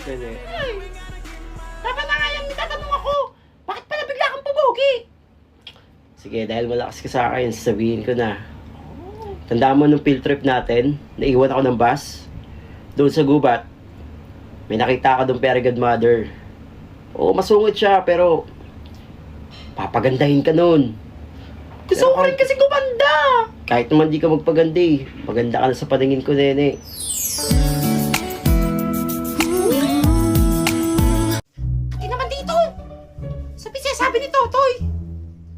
Pwede. Ay, tama na nga yan, may tatanong ako. Bakit pala bigla kang pubugi? Sige, dahil malakas ka sa akin, sabihin ko na. Tandaan mo nung field trip natin, naiwan ako ng bus. Doon sa gubat, may nakita ka doon fairy godmother. Oo, masungit siya, pero papagandahin ka nun. Gusto ko rin kasi gumanda. Kahit naman di ka magpaganda eh, maganda ka na sa paningin ko, nene. Pati naman dito. Sabi ni Totoy.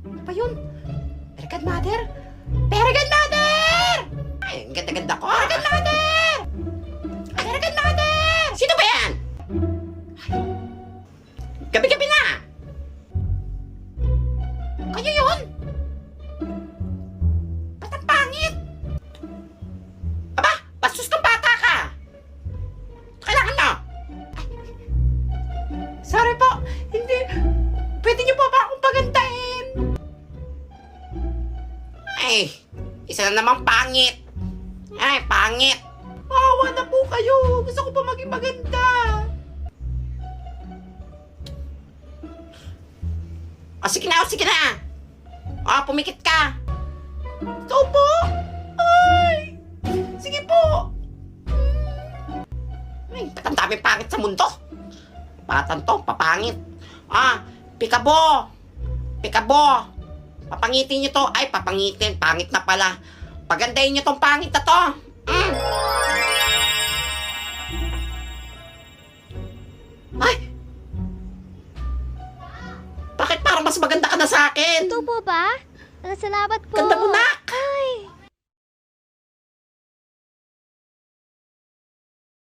Ano pa yun? Fairy godmother? Fairy godmother! Ay, ang ganda-ganda ko. Fairy godmother! Fairy godmother! Sino ba yan? Ay, gabi-gabi na! Kayo yun? Ba't ang pangit? Aba, bastos ng bata ka! Kailangan mo! Sorry po, hindi. Pwede niyo po ba akong pagandahin? Ay, isa na namang pangit. Ay, pangit. Maawa na po kayo. Gusto ko pa maging maganda. O, sige na, o, sige na. O, pumikit ka. Ikaw po. Ay, sige po. Ay, ba't ang daming pangit sa mundo? Batang to, papangit. Ah, pikabo. Pikabo. Papangitin nyo to. Ay, papangitin. Pangit na pala. Pagandahin nyo tong pangit na to. Ay! Bakit parang mas maganda ka na sa akin? Ito po ba? Salamat po. Ganda mo na!